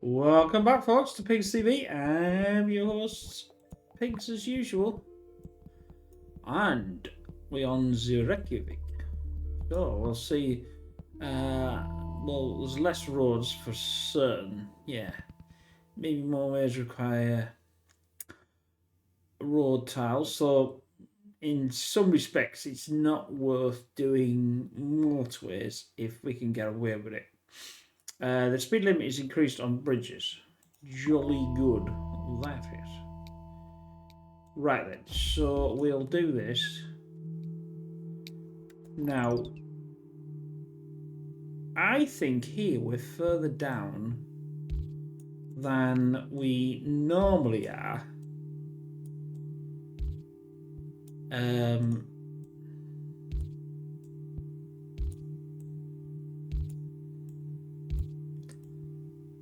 Welcome back, folks, to Pigs TV. I'm your host, Pigs, as usual. And we're on the Reykjavik. So we'll see. Well, there's less roads for certain. Yeah. Maybe motorways require road tiles. So, in some respects, it's not worth doing motorways if we can get away with it. The speed limit is increased on bridges. Jolly good, that is. Right then, so we'll do this. Now, I think here we're further down than we normally are.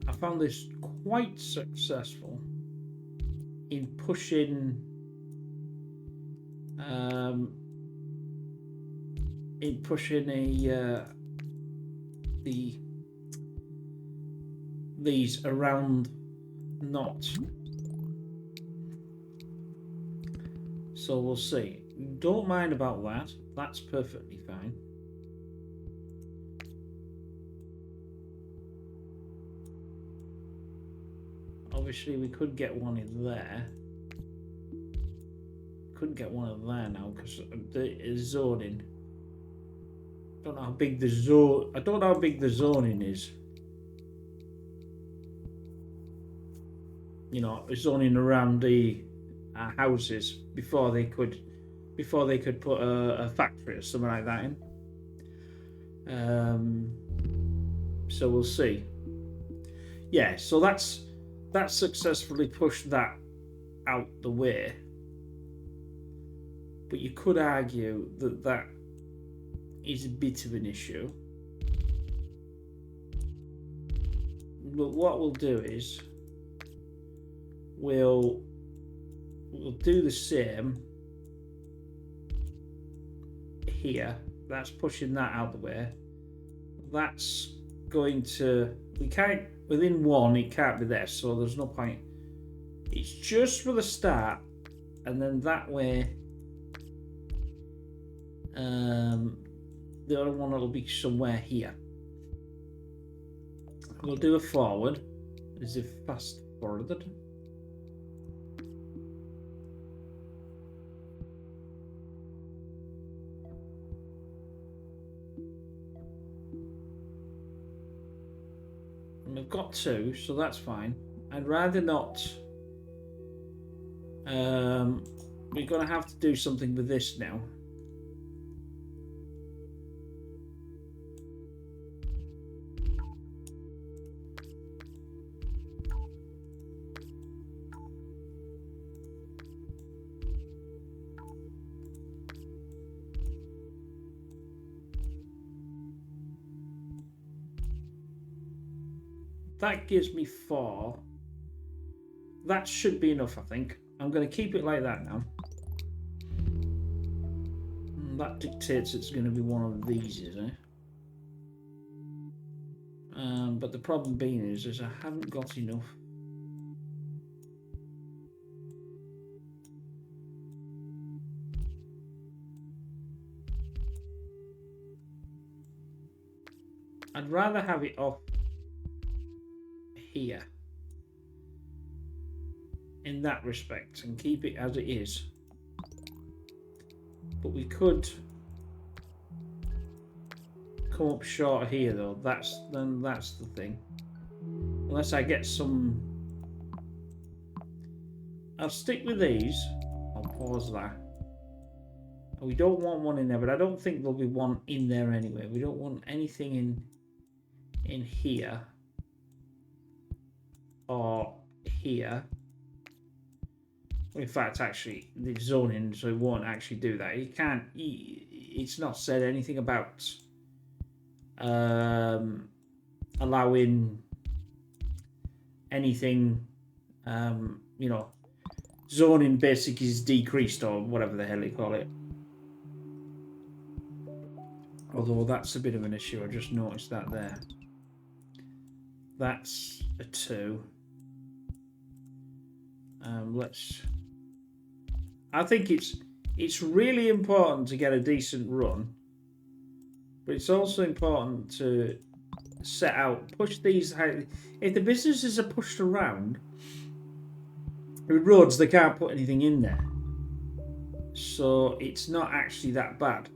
I found this quite successful in pushing these around knots. So we'll see. Don't mind about that. That's perfectly fine. Obviously, we could get one in there. Couldn't get one in there now because the zoning. Don't know how big the zone. I don't know how big the zoning is. You know, zoning around the houses before they could put a factory or something like that in. So we'll see. Yeah, so that's successfully pushed that out the way. But you could argue that that is a bit of an issue. But what we'll do is we'll do the same here. That's pushing that out the way. That's going to, we can't, within one it can't be there, so there's no point. It's just for the start, and then that way the other one will be somewhere here. We'll do a forward as if fast forwarded. And we've got two, so that's fine. I'd rather not. We're going to have to do something with this now. That gives me 4. That should be enough, I think. I'm going to keep it like that now. That dictates it's going to be one of these, isn't it? But the problem being is I haven't got enough. I'd rather have it off here in that respect and keep it as it is, but we could come up short here though. That's the thing, unless I get some. I'll stick with these. I'll pause that. We don't want one in there, but I don't think there'll be one in there anyway. We don't want anything in here or here. In fact, actually, the zoning, so it won't actually do that. It can't. It's not said anything about allowing anything. You know, zoning basic is decreased or whatever the hell they call it. Although that's a bit of an issue. I just noticed that there. That's a 2. I think it's really important to get a decent run, but it's also important to set out, push these. If the businesses are pushed around with roads, they can't put anything in there, so it's not actually that bad.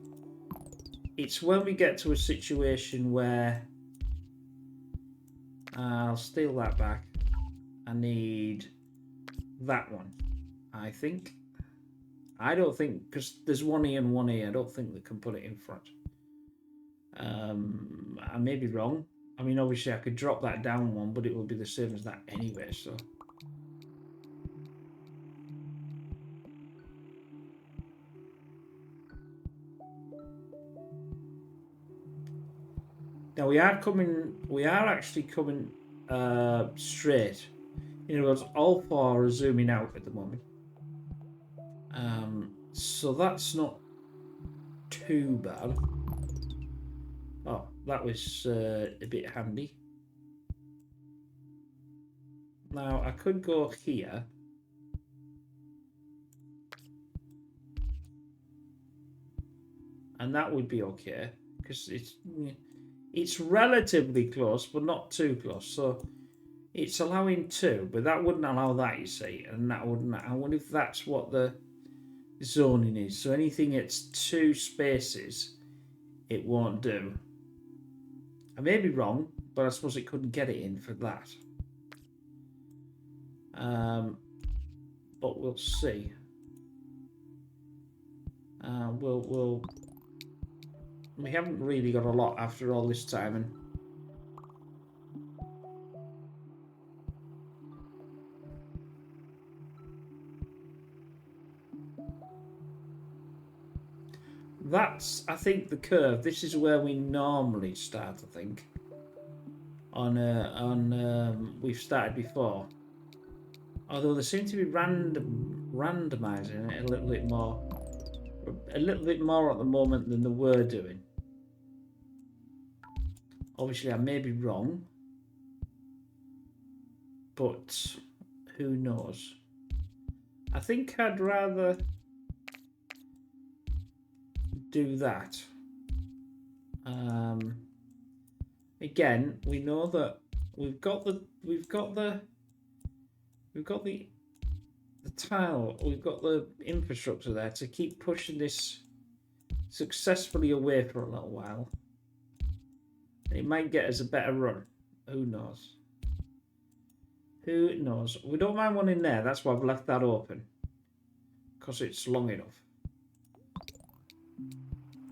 It's when we get to a situation where I'll steal that back. I need that one, I think. I don't think, because there's one here and one here, I don't think they can put it in front. I may be wrong. I mean, obviously I could drop that down one, but it will be the same as that anyway, so. Now we are actually coming straight. In other words, all 4 are zooming out at the moment. So that's not too bad. Oh, that was a bit handy. Now I could go here. And that would be okay, because it's relatively close, but not too close. So it's allowing 2, but that wouldn't allow that, you see, and that wouldn't. I wonder if that's what the zoning is. So anything that's 2 spaces, it won't do. I may be wrong, but I suppose it couldn't get it in for that. But we'll see. We haven't really got a lot after all this time, and that's, I think, the curve. This is where we normally start, I think. We've started before. Although they seem to be randomizing it a little bit more at the moment than they were doing. Obviously, I may be wrong, but who knows? I think I'd rather do that. Again, we know that we've got the tile, we've got the infrastructure there to keep pushing this successfully away for a little while. It might get us a better run. Who knows? Who knows? We don't mind one in there. That's why I've left that open, because it's long enough.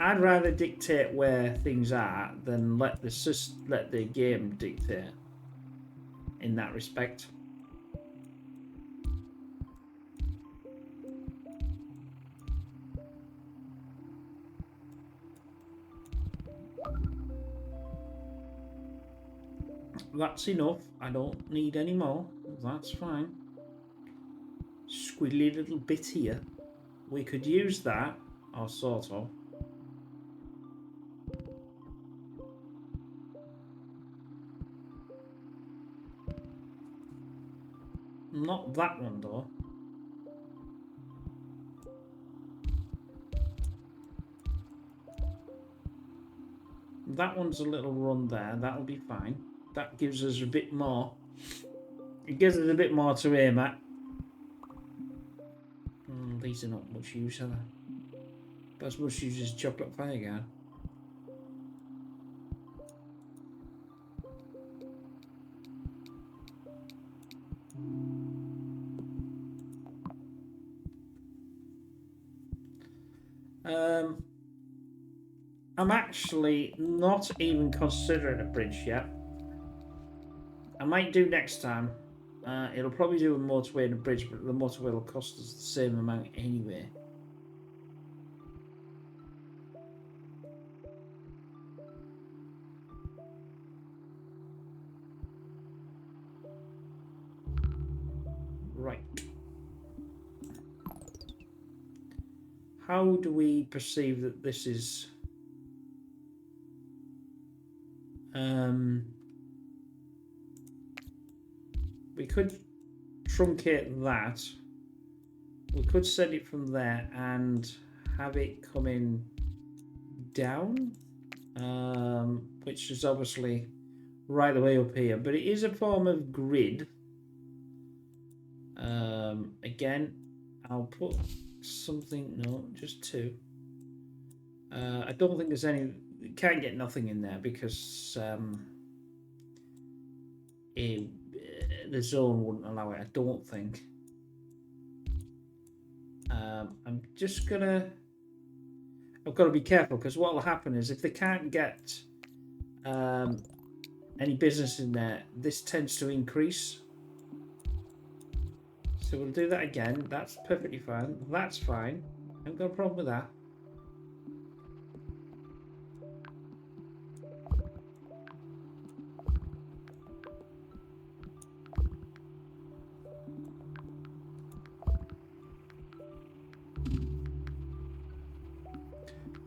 I'd rather dictate where things are than let the game dictate in that respect. That's enough. I don't need any more. That's fine. Squiggly little bit here. We could use that, or sort of. Not that one though. That one's a little run there. That'll be fine. That gives us a bit more. It gives us a bit more to aim at. These are not much use, are they? But as much use as chocolate fireguard. I'm actually not even considering a bridge yet. I might do next time. It'll probably do a motorway and a bridge, but the motorway will cost us the same amount anyway. Right. How do we perceive that this is... we could truncate that. We could send it from there and have it coming down, which is obviously right the way up here, but it is a form of grid. Again, I'll put something, no, just 2. I don't think there's any, you can't get nothing in there because the zone wouldn't allow it, I don't think. I'm just gonna, I've got to be careful because what will happen is if they can't get any business in there, this tends to increase. So we'll do that again. That's perfectly fine. That's fine. I haven't got a problem with that.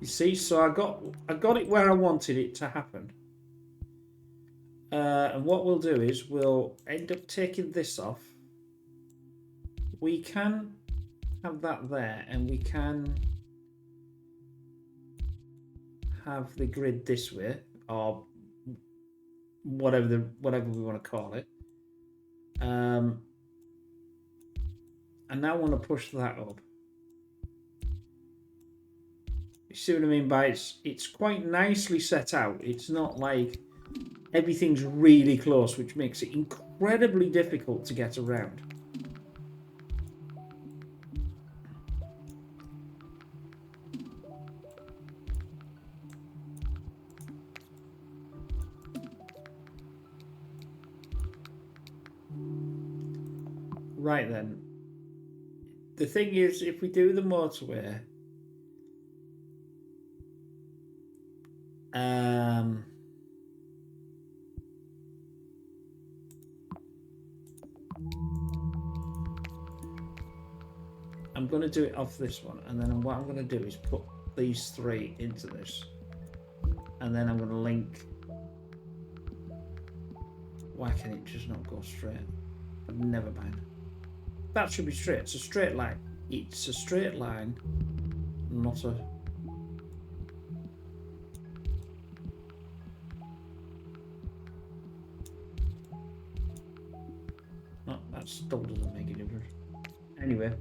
You see, so I got it where I wanted it to happen. And what we'll do is we'll end up taking this off. We can have that there, and we can have the grid this way, or whatever we want to call it. And now I want to push that up. You see what I mean by it's quite nicely set out. It's not like everything's really close, which makes it incredibly difficult to get around. Right then. The thing is, if we do the motorway, I'm going to do it off this one, and then what I'm going to do is put these 3 into this, and then I'm going to link. Why can it just not go straight? Never mind. That should be straight. It's a straight line. It's a straight line, not a... No, that still doesn't make a difference. Anyway.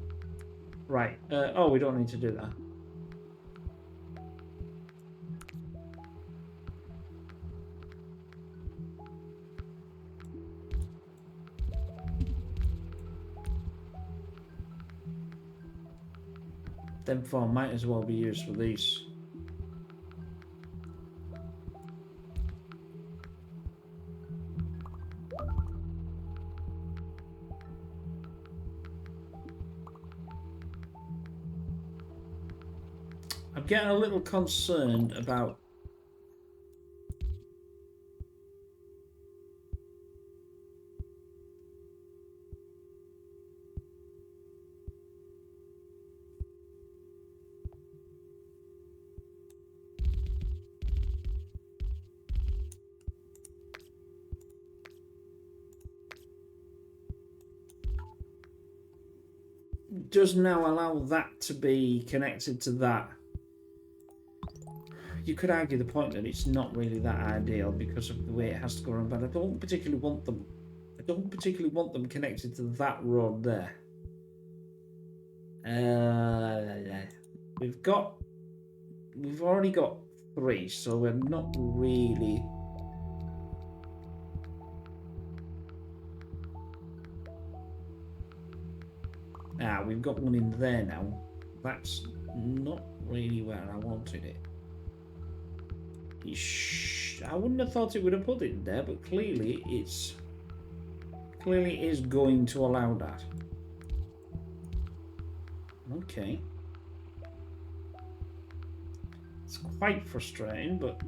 Right. Oh, we don't need to do that. Them 4 might as well be used for these. I'm getting a little concerned about does now allow that to be connected to that. You could argue the point that it's not really that ideal because of the way it has to go around, but I don't particularly want them. I don't particularly want them connected to that road there. We've already got 3, so we're not really. We've got one in there now. That's not really where I wanted it. I wouldn't have thought it would have put it there, but clearly is going to allow that. Okay. It's quite frustrating, but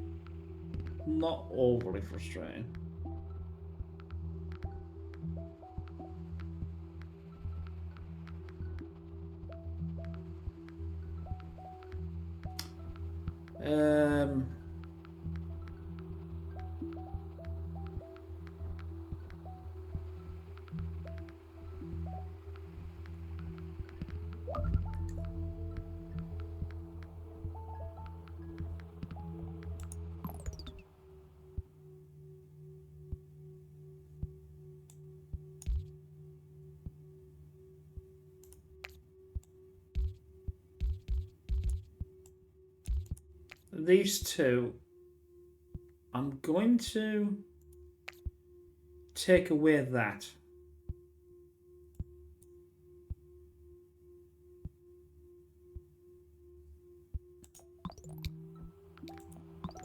not overly frustrating. these two, I'm going to take away that.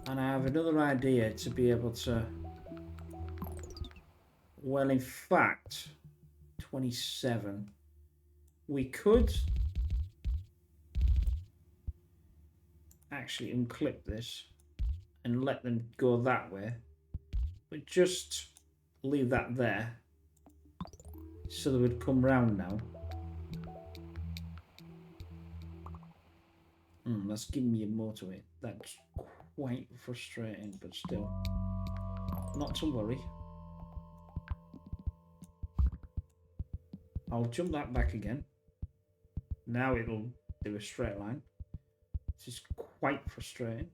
And I have another idea to be able to... Well, in fact, 27. We could actually unclip this and let them go that way. But just leave that there. So they would come round now. That's giving me a motorway. That's quite frustrating, but still. Not to worry. I'll jump that back again. Now it'll do a straight line. This is quite frustrating.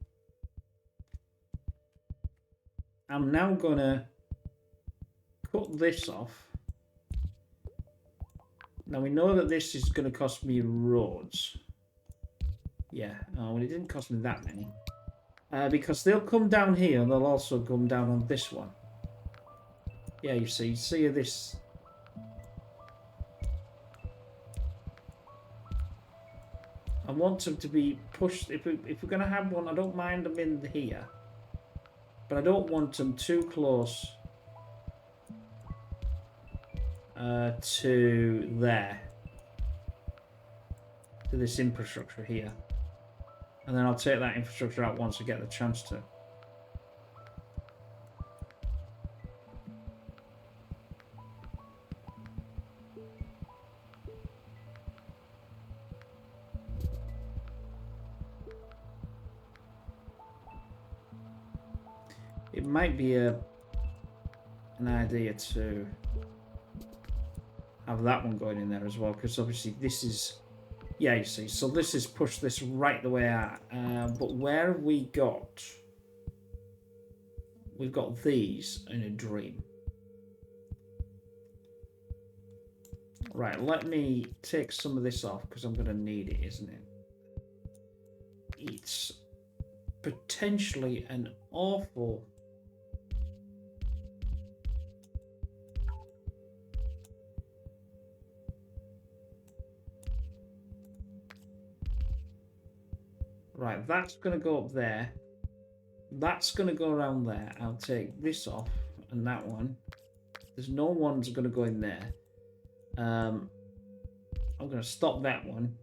I'm now gonna cut this off. Now we know that this is gonna cost me roads. Yeah, well it didn't cost me that many. Because they'll come down here and they'll also come down on this one. Yeah, you see this. I want them to be pushed. If we're going to have one, I don't mind them in here. But I don't want them too close to there. To this infrastructure here. And then I'll take that infrastructure out once I get the chance to. It might be an idea to have that one going in there as well, because obviously this is, yeah, you see, so this is push this right the way out. But where have we got? We've got these in a dream. Right, let me take some of this off because I'm going to need it, isn't it? It's potentially an awful... Right, that's going to go up there. That's going to go around there. I'll take this off and that one. There's no one's going to go in there. I'm going to stop that one.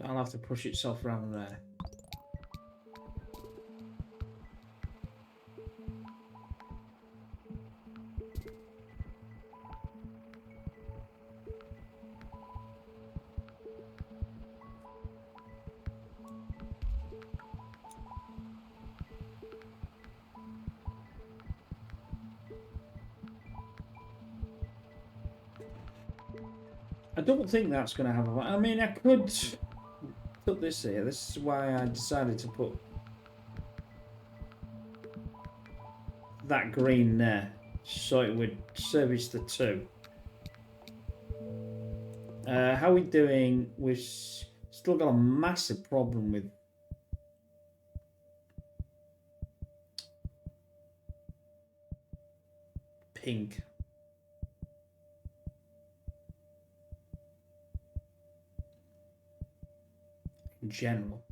I'll have to push itself around there. I don't think that's going to have a... I mean, I could put this here. This is why I decided to put that green there, so it would service the two. How are we doing? We've still got a massive problem with pink. In general.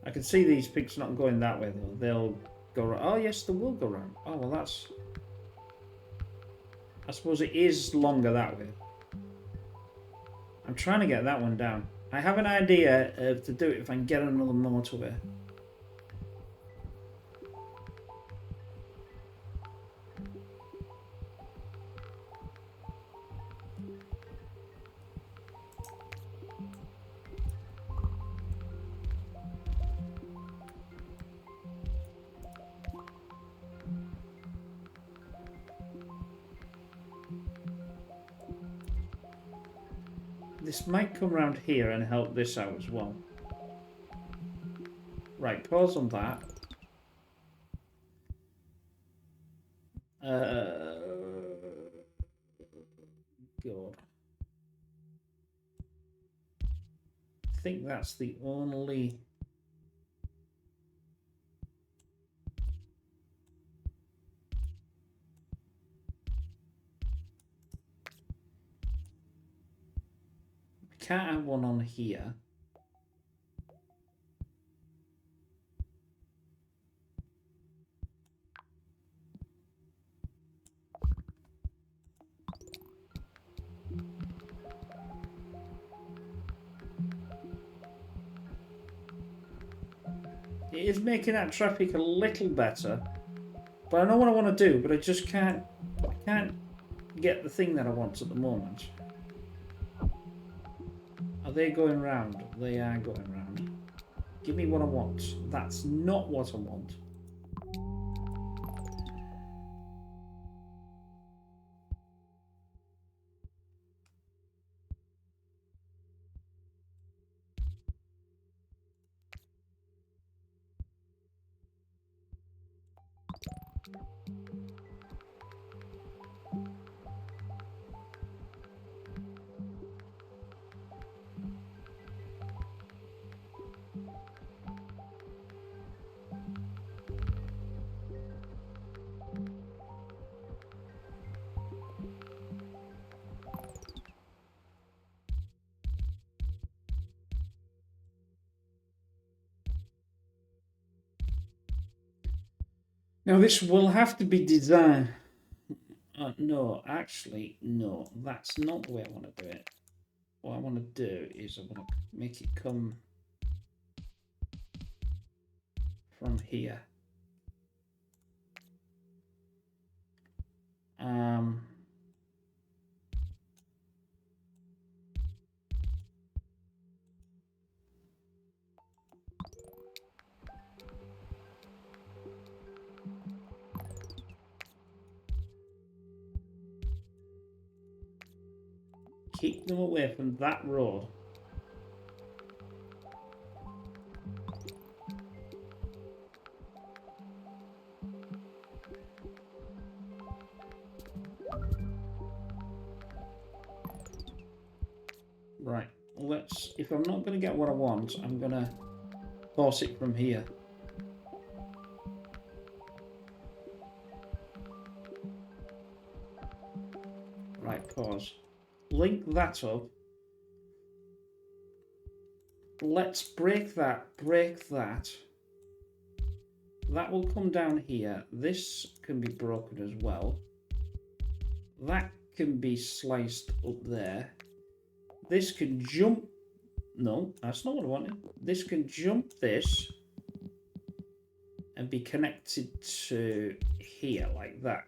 I can see these pigs not going that way though. They'll go around. Oh yes, they will go around. Oh well, that's... I suppose it is longer that way. I'm trying to get that one down. I have an idea to do it if I can get another motorway. This might come around here and help this out as well. Right, pause on that. God. I think that's the only... We can't have one on here. It is making that traffic a little better, but I know what I want to do, but I just can't get the thing that I want at the moment. Are they going round? They are going round. Give me what I want. That's not what I want. Now this will have to be designed. No, actually, no. That's not the way I want to do it. What I want to do is I want to make it come from here. Keep them away from that road. Right, let's, if I'm not going to get what I want, I'm going to force it from here. Right, pause. Link that up. Let's break that, That will come down here. This can be broken as well. That can be sliced up there. This can jump. No, that's not what I wanted. This can jump this and be connected to here like that.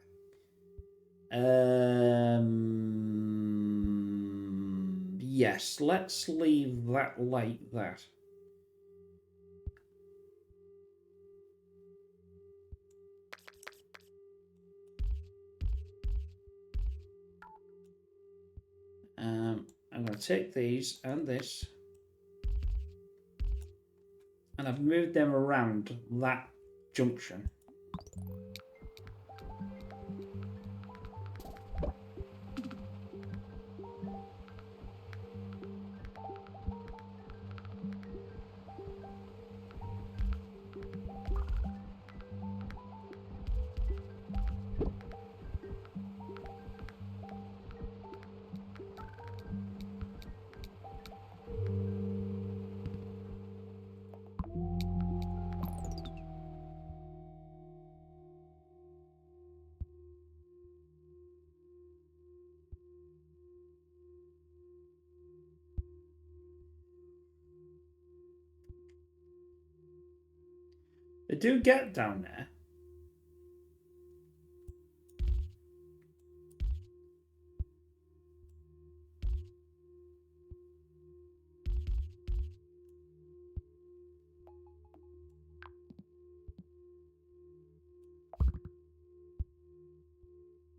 Yes, let's leave that like that. I'm going to take these and this, and I've moved them around that junction. They do get down there.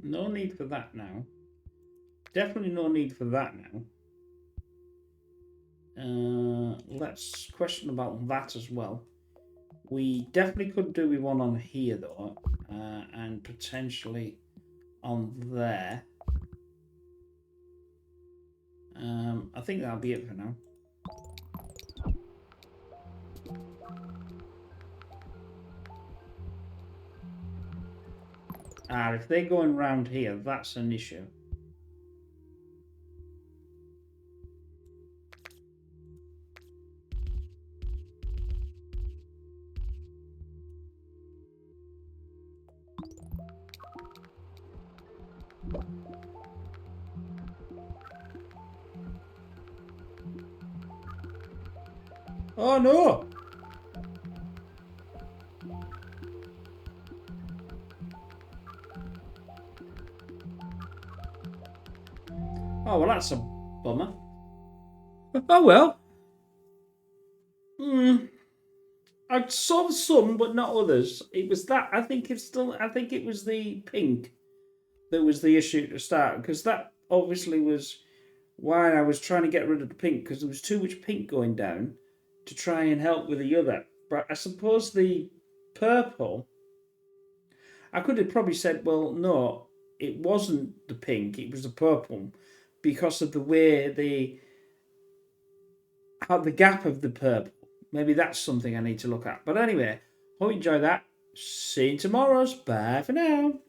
No need for that now. Definitely no need for that now. Let's question about that as well. We definitely could do with one on here though, and potentially on there. I think that'll be it for now. If they're going round here, that's an issue. Oh no! Oh well, that's a bummer. Oh well. I saw some, but not others. It was that. I think it's still. I think it was the pink that was the issue to start, because that obviously was why I was trying to get rid of the pink, because there was too much pink going down to try and help with the other. But I suppose the purple, I could have probably said, well, no, it wasn't the pink, it was the purple, because of the way the gap of the purple. Maybe that's something I need to look at. But anyway, hope you enjoy that. See you tomorrow's. Bye for now.